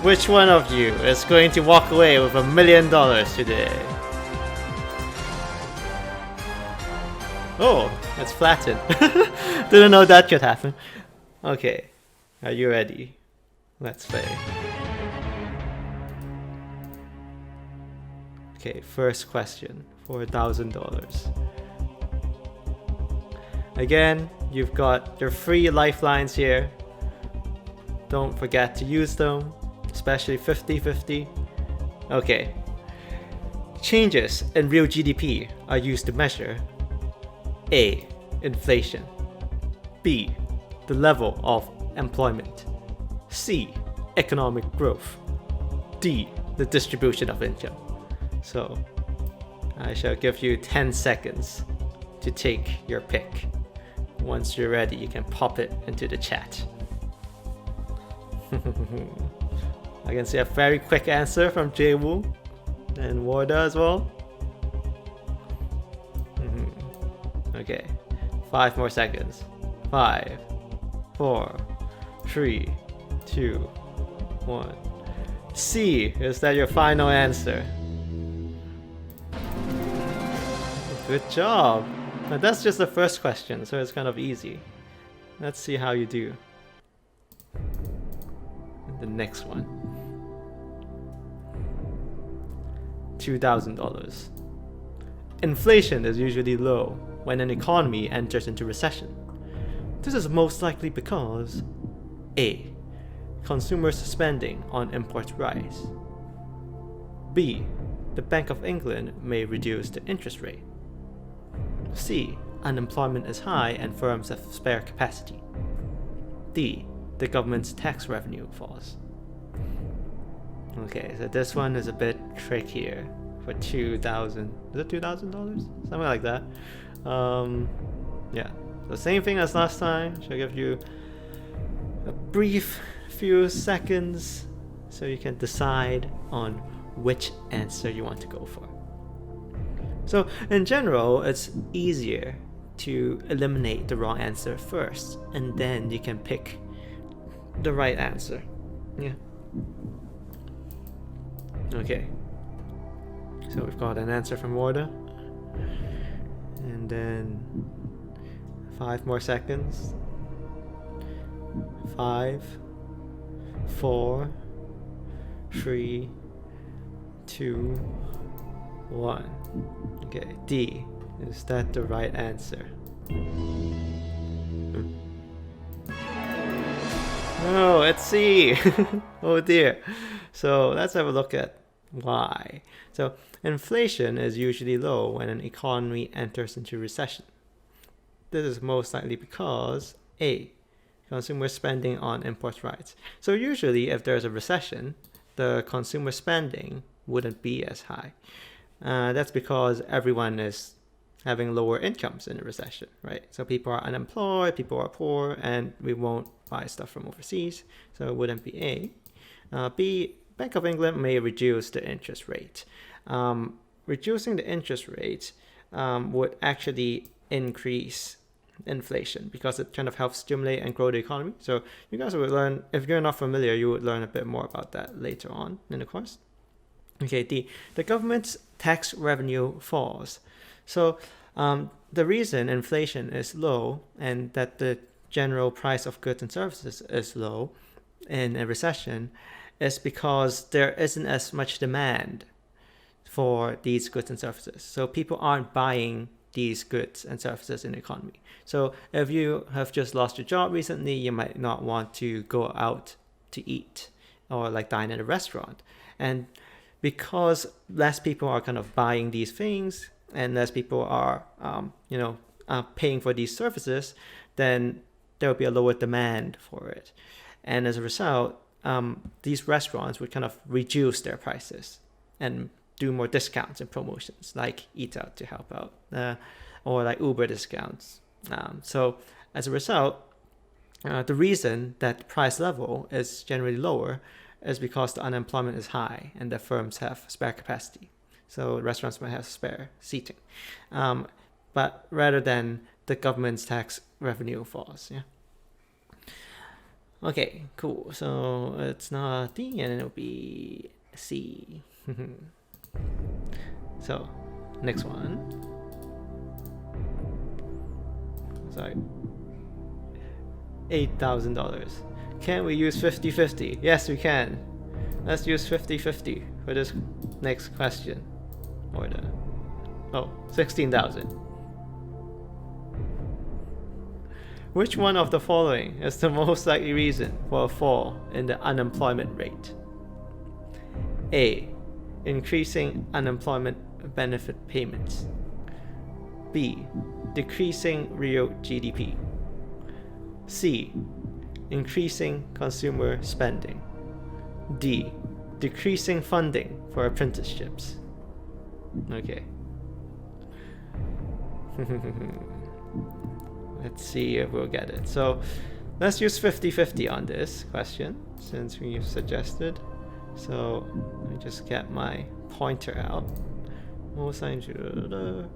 Which one of you is going to walk away with $1 million today? Oh, it's flattened. Didn't know that could happen. Okay, are you ready? Let's play. Okay, first question, $4,000. Again, you've got your free lifelines here. Don't forget to use them, especially 50-50. Okay. Changes in real GDP are used to measure A. Inflation. B. The level of employment. C. Economic growth. D. The distribution of income. So, I shall give you 10 seconds to take your pick. Once you're ready, you can pop it into the chat. I can see a very quick answer from Jay Wu and Warda as well. Okay, 5 more seconds. 5, 4, 3, 2, 1. C, is that your final answer? Good job. But that's just the first question, so it's kind of easy. Let's see how you do. The next one. $2,000. Inflation is usually low when an economy enters into recession. This is most likely because A. Consumers' spending on imports rise. B. The Bank of England may reduce the interest rate. C. Unemployment is high and firms have spare capacity. D. The government's tax revenue falls. Okay, so this one is a bit trickier for $2,000. Is it $2,000? Something like that. Yeah, the same thing as last time. Shall give you a brief few seconds so you can decide on which answer you want to go for. So in general, it's easier to eliminate the wrong answer first, and then you can pick the right answer. Yeah. Okay. So we've got an answer from Warda. And then 5 more seconds. 5, 4, 3, 2, 1. Okay, D. Is that the right answer? Oh, it's C. Oh dear. So let's have a look at why. So inflation is usually low when an economy enters into recession. This is most likely because A. Consumer spending on imports rise. So usually if there's a recession, the consumer spending wouldn't be as high. That's because everyone is having lower incomes in a recession, right? So people are unemployed, people are poor, and we won't buy stuff from overseas, so it wouldn't be A. B, Bank of England may reduce the interest rate. Reducing the interest rate would actually increase inflation because it kind of helps stimulate and grow the economy. So you guys would learn, if you're not familiar, you would learn a bit more about that later on in the course. Okay, D, the government's tax revenue falls. So the reason inflation is low and that the general price of goods and services is low in a recession is because there isn't as much demand for these goods and services. So people aren't buying these goods and services in the economy. So if you have just lost your job recently, you might not want to go out to eat or like dine at a restaurant. And because less people are kind of buying these things and less people are, paying for these services, then there will be a lower demand for it. And as a result, these restaurants would kind of reduce their prices and do more discounts and promotions, like Eat Out to help out, or like Uber discounts. So as a result, the reason that price level is generally lower is because the unemployment is high and the firms have spare capacity. So restaurants might have spare seating. But rather than the government's tax revenue falls. Yeah. Okay, cool. So it's not D, and it'll be C. So, next one. Sorry. $8,000. Can we use 50-50? Yes, we can. Let's use 50-50 for this next question. Or the... Oh, 16,000. Which one of the following is the most likely reason for a fall in the unemployment rate? A. Increasing unemployment benefit payments. B. Decreasing real GDP. C. Increasing consumer spending. D. Decreasing funding for apprenticeships. Okay. Let's see if we'll get it. So let's use 50-50 on this question since we've suggested. So let me just get my pointer out. Most signs for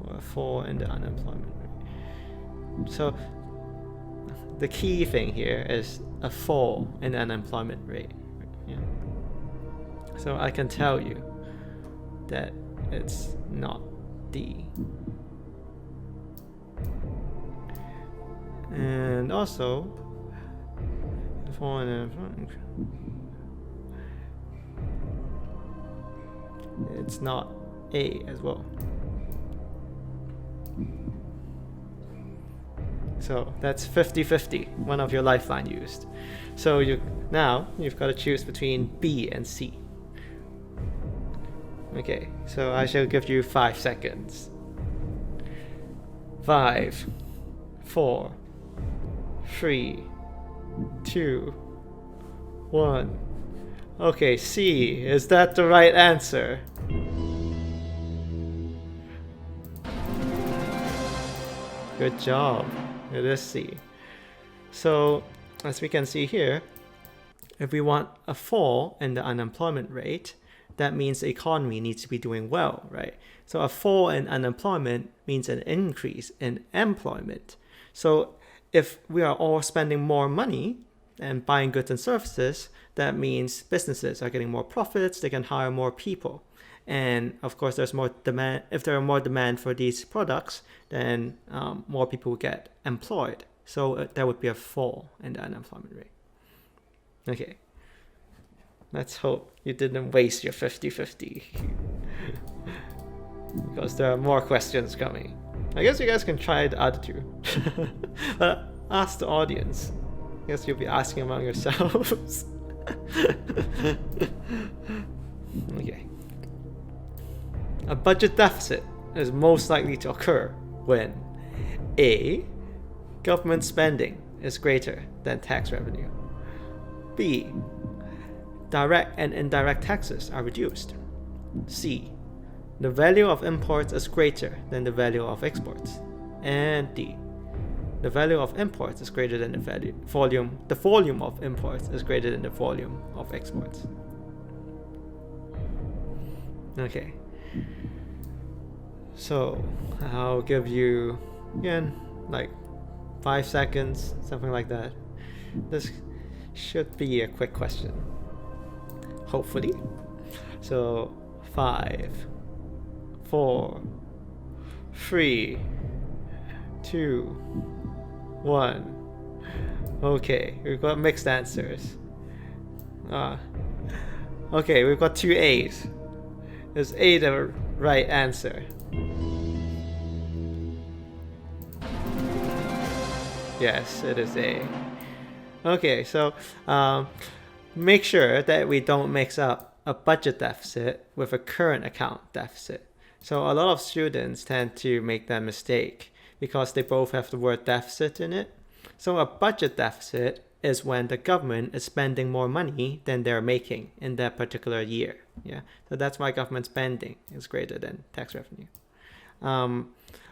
a fall in the unemployment rate. So the key thing here is a fall in the unemployment rate. Yeah. So I can tell you that it's not D. And also, fall in unemployment, it's not A as well. So that's 50-50, one of your lifeline used. So you've got to choose between B and C. Okay, so I shall give you 5 seconds. 5, 4, 3, 2, 1. Okay, C, is that the right answer? Good job. It is C. So, as we can see here, if we want a fall in the unemployment rate, that means the economy needs to be doing well, right? So a fall in unemployment means an increase in employment. So if we are all spending more money and buying goods and services, that means businesses are getting more profits, they can hire more people. And of course, there's more demand. If there are more demand for these products, then more people will get employed. So there would be a fall in the unemployment rate. Okay. Let's hope you didn't waste your 50-50. Because there are more questions coming. I guess you guys can try the other two. But ask the audience. I guess you'll be asking among yourselves. Okay. A budget deficit is most likely to occur when A. Government spending is greater than tax revenue. B. Direct and indirect taxes are reduced. C. The value of imports is greater than the value of exports. And D. The value of imports is greater than the volume of imports is greater than the volume of exports. Okay. So I'll give you, again, like 5 seconds, something like that. This should be a quick question. Hopefully. So 5, 4, 3, 2, 1. Okay, we've got mixed answers. Okay, we've got 2 A's. Is A the right answer? Yes, it is A. Okay, so make sure that we don't mix up a budget deficit with a current account deficit. So a lot of students tend to make that mistake because they both have the word deficit in it. So a budget deficit is when the government is spending more money than they're making in that particular year. Yeah, so that's why government spending is greater than tax revenue.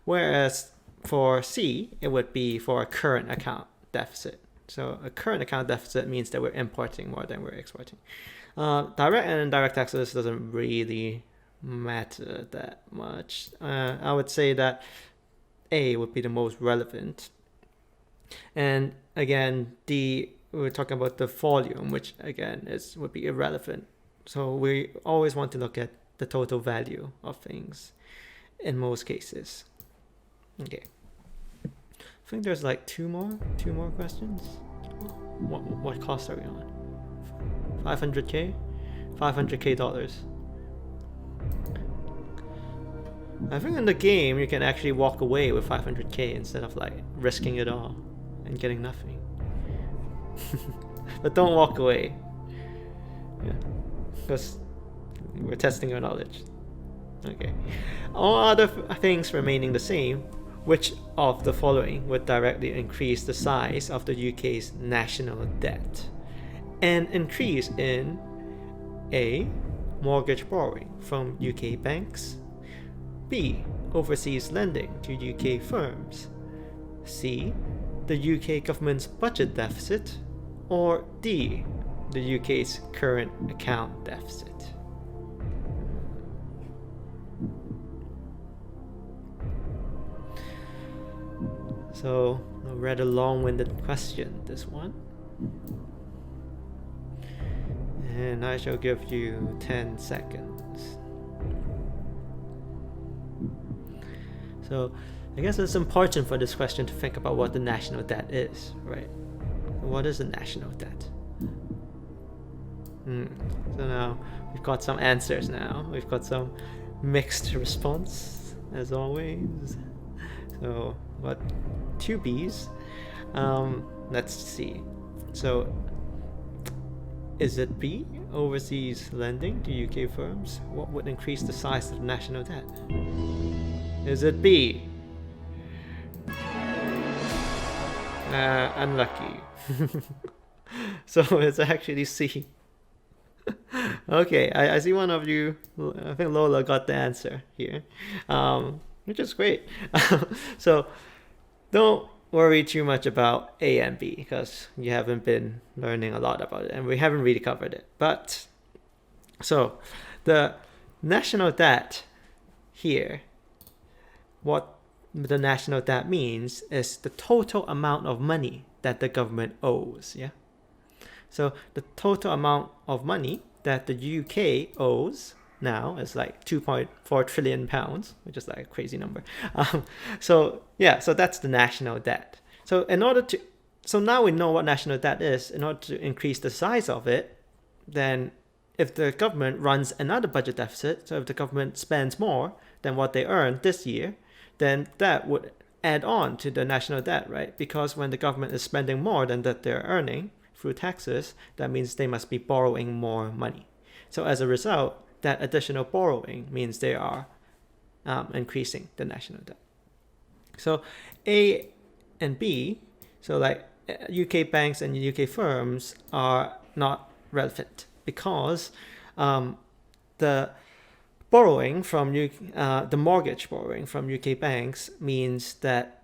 Whereas for C, it would be for a current account deficit. So a current account deficit means that we're importing more than we're exporting. Direct and indirect taxes doesn't really matter that much. I would say that A would be the most relevant. And again, D we're talking about the volume, which again would be irrelevant. So we always want to look at the total value of things in most cases. Okay. I think there's like two more questions. What cost are we on? 500K? $500K. I think in the game you can actually walk away with 500K instead of like risking it all and getting nothing. But don't walk away. Yeah. Because we're testing your knowledge. Okay. All other things remaining the same, which of the following would directly increase the size of the UK's national debt? An increase in A. Mortgage borrowing from UK banks, B. Overseas lending to UK firms, C. The UK government's budget deficit, or D. The UK's current account deficit. So, a rather long-winded question, this one. And I shall give you 10 seconds. So, I guess it's important for this question to think about what the national debt is, right? What is the national debt? So now, we've got some answers now. We've got some mixed response, as always. So, what? 2 B's. Let's see. So, is it B, overseas lending to UK firms? What would increase the size of the national debt? Is it B? Unlucky. So it's actually C. Okay, I see one of you. I think Lola got the answer here, which is great. So don't worry too much about A and B because you haven't been learning a lot about it and we haven't really covered it. But so the national debt here, what the national debt means is the total amount of money that the government owes. Yeah. So the total amount of money that the UK owes now is like 2.4 trillion pounds, which is like a crazy number. So that's the national debt. So now we know what national debt is. In order to increase the size of it, then if the government runs another budget deficit, so if the government spends more than what they earned this year, then that would add on to the national debt, right? Because when the government is spending more than that they're earning through taxes, that means they must be borrowing more money. So as a result, that additional borrowing means they are increasing the national debt. So A and B, so like UK banks and UK firms are not relevant because the borrowing from the mortgage borrowing from UK banks means that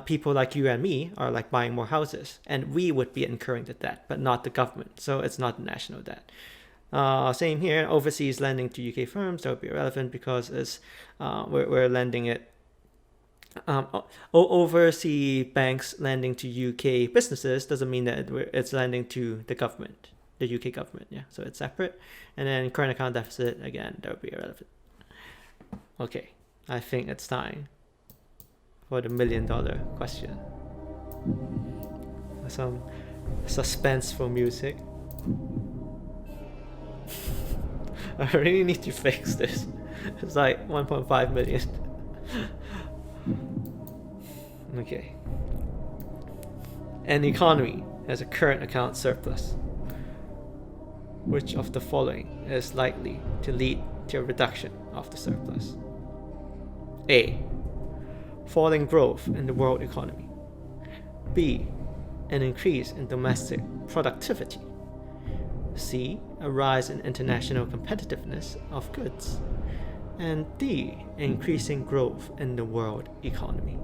people like you and me are like buying more houses, and we would be incurring the debt, but not the government. So it's not the national debt. Same here, overseas lending to UK firms, that would be irrelevant because it's we're lending it. Overseas banks lending to UK businesses doesn't mean that it's lending to the government, the UK government. Yeah, so it's separate. And then current account deficit, again, that would be irrelevant. Okay, I think it's time for the $1 million question. Some suspenseful music. I really need to fix this. It's like 1.5 million. Okay. An economy has a current account surplus. Which of the following is likely to lead to a reduction of the surplus? A. Falling growth in the world economy. B. An increase in domestic productivity. C. A rise in international competitiveness of goods. And D. Increasing growth in the world economy.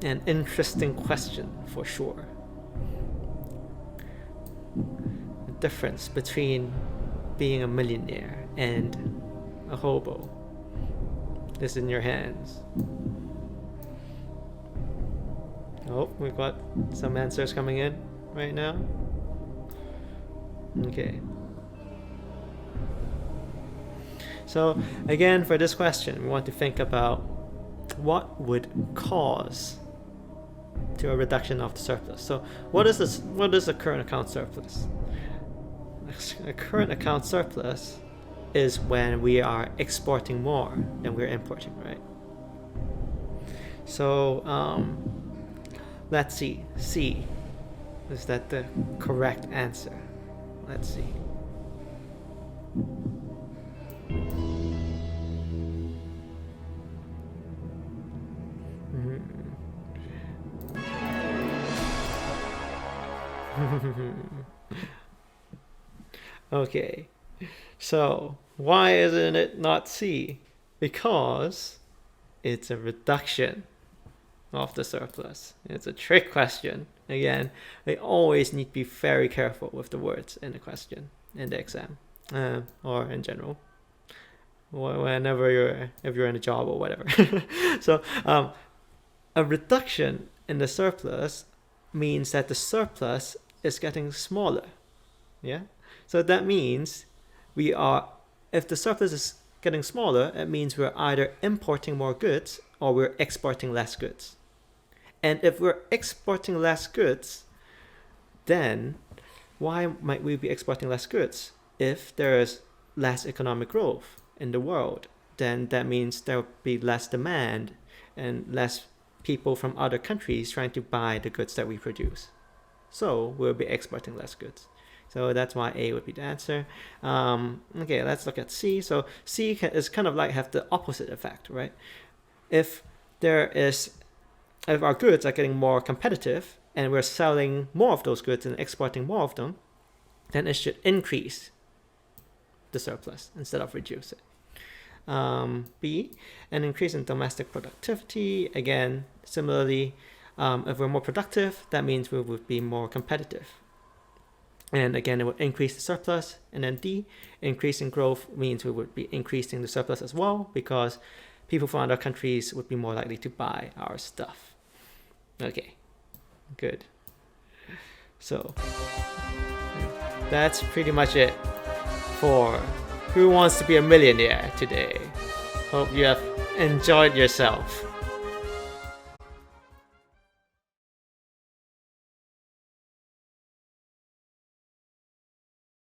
An interesting question for sure. The difference between being a millionaire and a hobo is in your hands. Oh, we've got some answers coming in right now. Okay. So again, for this question, we want to think about what would cause to a reduction of the surplus. So what is this? What is a current account surplus? A current account surplus is when we are exporting more than we're importing, right? So let's see. C. Is that the correct answer? Let's see. Okay, so why isn't it not C? Because it's a reduction of the surplus. It's a trick question. Again, they always need to be very careful with the words in the question in the exam, or in general, whenever if you're in a job or whatever. So a reduction in the surplus means that the surplus is getting smaller. Yeah. So that means if the surplus is getting smaller, it means we're either importing more goods or we're exporting less goods. And if we're exporting less goods, then why might we be exporting less goods? If there's less economic growth in the world, then that means there will be less demand and less people from other countries trying to buy the goods that we produce. So we'll be exporting less goods. So that's why A would be the answer. Okay, let's look at C. So C is kind of like have the opposite effect, right? If our goods are getting more competitive and we're selling more of those goods and exporting more of them, then it should increase the surplus instead of reduce it. B, an increase in domestic productivity. Again, similarly, if we're more productive, that means we would be more competitive. And again, it would increase the surplus. And then D, increase in growth means we would be increasing the surplus as well, because people from other countries would be more likely to buy our stuff. Okay, good. So that's pretty much it for Who Wants to Be a Millionaire today. Hope you have enjoyed yourself.